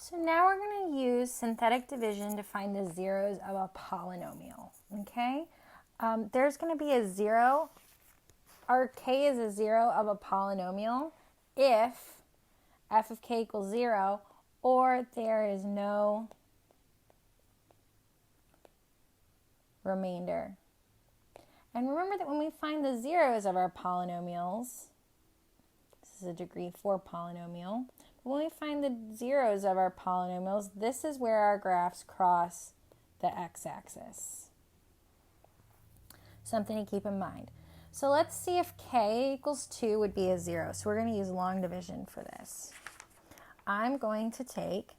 So now we're going to use synthetic division to find the zeros of a polynomial, okay? There's going to be a zero. Our k is a zero of a polynomial if f of k equals 0 or there is no remainder. And remember that when we find the zeros of our polynomials, this is a degree 4 polynomial, but when we find the zeros of our polynomials, this is where our graphs cross the x-axis. Something to keep in mind. So let's see if k equals 2 would be a 0. So we're going to use long division for this. I'm going to take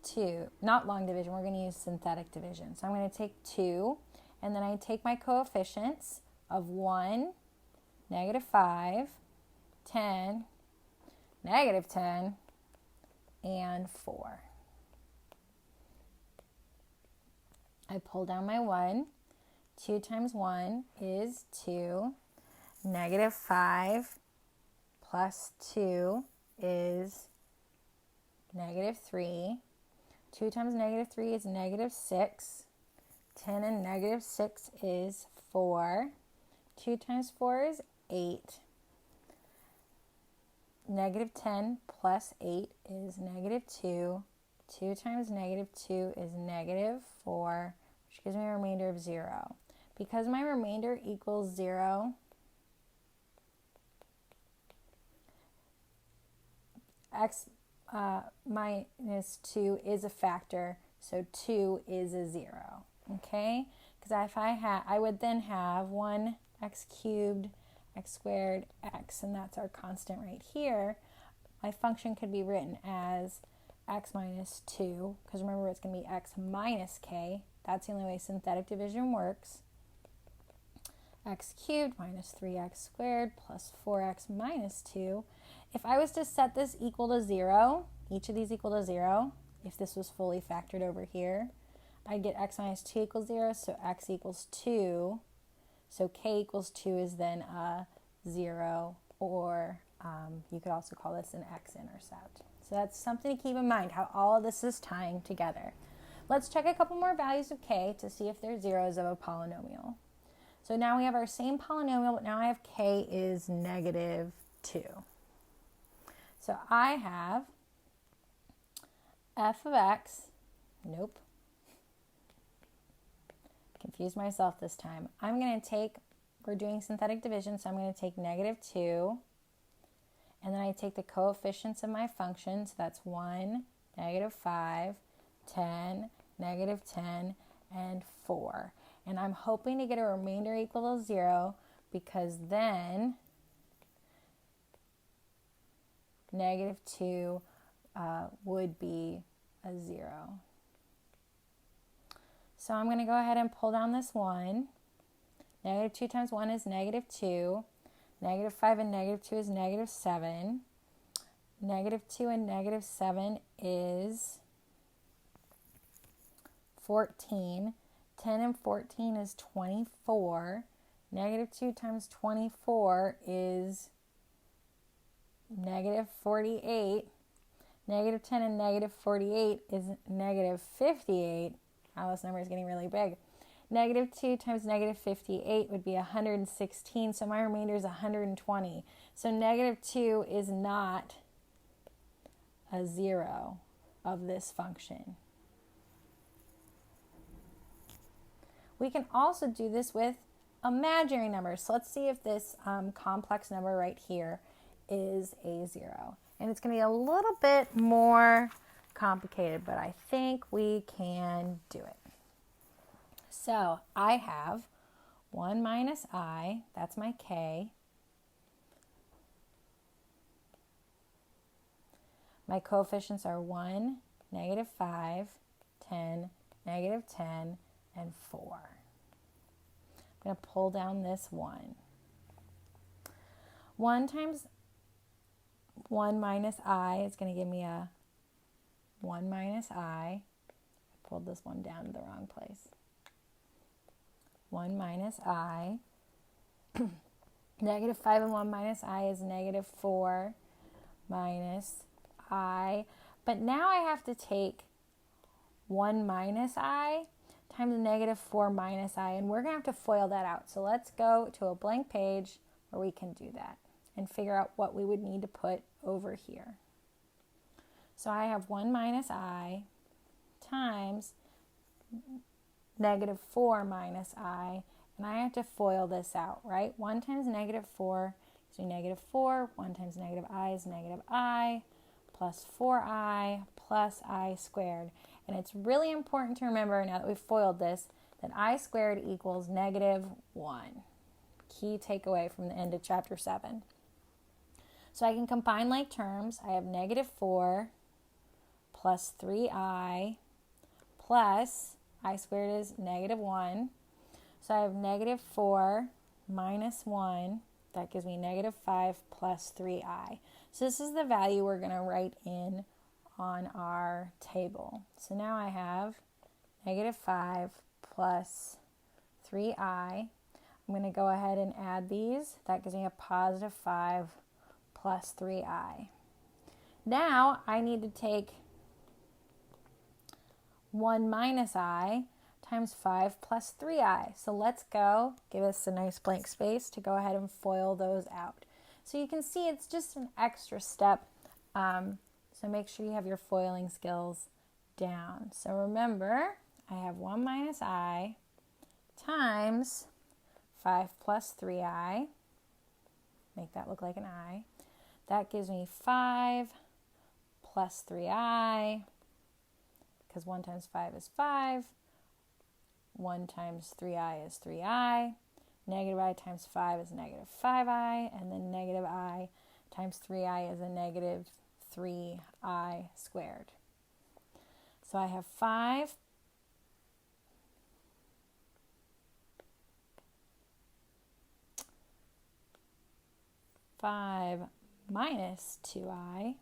2, not long division, we're going to use synthetic division. So I'm going to take 2, and then I take my coefficients of 1, -5, 10, -10, and 4. I pull down my 1. 2 times 1 is 2. -5 plus 2 is -3. 2 times -3 is -6. 10 and -6 is 4. 2 times 4 is 8. -10 plus 8 is -2. 2 times -2 is -4, which gives me a remainder of 0. Because my remainder equals 0, x minus 2 is a factor, so 2 is a 0, okay? Because if I would then have 1x cubed, x squared, x, and that's our constant right here. My function could be written as x minus 2, because remember it's going to be x minus k. That's the only way synthetic division works. X cubed minus 3x squared plus 4x minus 2. If I was to set this equal to 0, each of these equal to 0, if this was fully factored over here, I'd get x minus 2 equals 0, so x equals 2. So k equals 2 is then a 0, or you could also call this an x-intercept. So that's something to keep in mind, how all of this is tying together. Let's check a couple more values of k to see if they're zeros of a polynomial. So now we have our same polynomial, but now I have k is -2. So I have f of x, nope, confused myself this time. I'm going to take, we're doing synthetic division, so I'm going to take -2, and then I take the coefficients of my function, so that's 1, -5, 10, -10, and 4. And I'm hoping to get a remainder equal to 0, because then -2 would be a 0. So I'm going to go ahead and pull down this 1. -2 times 1 is -2. -5 and -2 is -7. -2 and -7 is 14. 10 and 14 is 24. -2 times 24 is -48. -10 and -48 is -58. Wow, this number is getting really big. -2 times -58 would be 116, so my remainder is 120. So -2 is not a 0 of this function. We can also do this with imaginary numbers. So let's see if this complex number right here is a 0. And it's going to be a little bit more complicated, but I think we can do it. So I have 1 minus I, that's my k. My coefficients are 1, -5, 10, -10, and 4. I'm going to pull down this 1. 1 times 1 minus I is going to give me a 1 minus I. I pulled this one down to the wrong place. 1 minus I. -5 and 1 minus I is -4 minus I, but now I have to take 1 minus I times negative 4 minus I, and we're going to have to FOIL that out. So let's go to a blank page where we can do that and figure out what we would need to put over here. So I have 1 minus I times negative 4 minus I, and I have to FOIL this out, right? 1 times negative 4 gives me negative 4. 1 times negative I is negative I, plus 4I, plus I squared. And it's really important to remember, now that we've FOILed this, that I squared equals negative 1. Key takeaway from the end of chapter 7. So I can combine like terms. I have negative 4 plus 3I plus I squared is negative 1. So I have negative 4 minus 1. That gives me negative 5 plus 3I. So this is the value we're going to write in on our table. So now I have negative 5 plus 3I. I'm going to go ahead and add these. That gives me a positive 5 plus 3I. Now I need to take 1 minus I times 5 plus 3I. So let's go, give us a nice blank space to go ahead and FOIL those out. So you can see it's just an extra step. So make sure you have your FOILing skills down. So remember, I have 1 minus I times 5 plus 3I. Make that look like an I. That gives me 5 plus 3I, because 1 times 5 is 5. 1 times 3I is 3I. Negative I times 5 is negative 5I. And then negative I times 3I is a negative 3I squared. So I have 5 minus 2I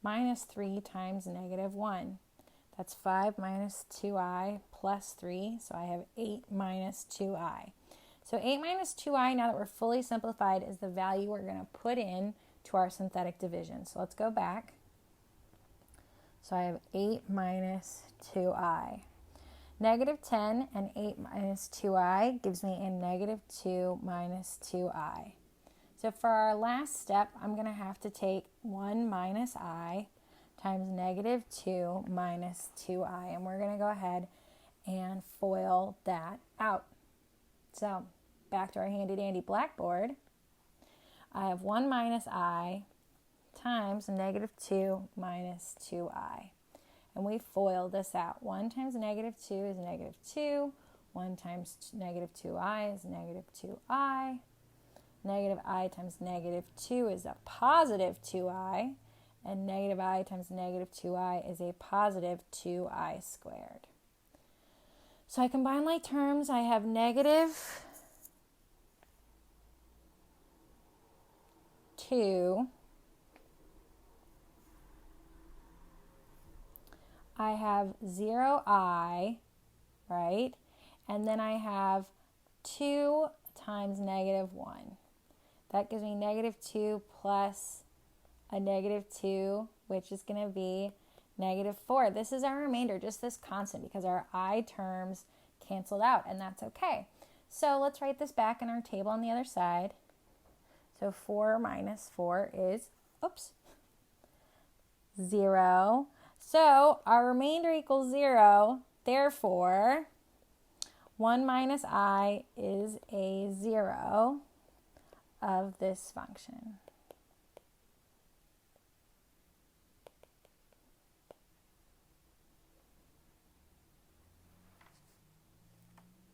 minus 3 times negative 1. That's 5 minus 2I plus 3, so I have 8 minus 2I. So 8 minus 2I, now that we're fully simplified, is the value we're going to put in to our synthetic division. So let's go back. So I have 8 minus 2I. Negative 10 and 8 minus 2I gives me a negative 2 minus 2I. So for our last step, I'm going to have to take 1 minus I times negative 2 minus 2I. And we're going to go ahead and FOIL that out. So back to our handy dandy blackboard. I have 1 minus I times negative 2 minus 2I. And we FOIL this out. 1 times negative 2 is negative 2. 1 times negative 2I is negative 2I. Negative I times negative 2 is a positive 2I. And negative I times negative 2I is a positive 2I squared. So I combine like terms. I have negative 2. I have 0I, right? And then I have 2 times negative 1. That gives me negative 2 plus a negative 2, which is going to be negative 4. This is our remainder, just this constant, because our I terms canceled out, and that's okay. So let's write this back in our table on the other side. So 4 minus 4 is, 0. So our remainder equals 0. Therefore, 1 minus I is a 0 of this function.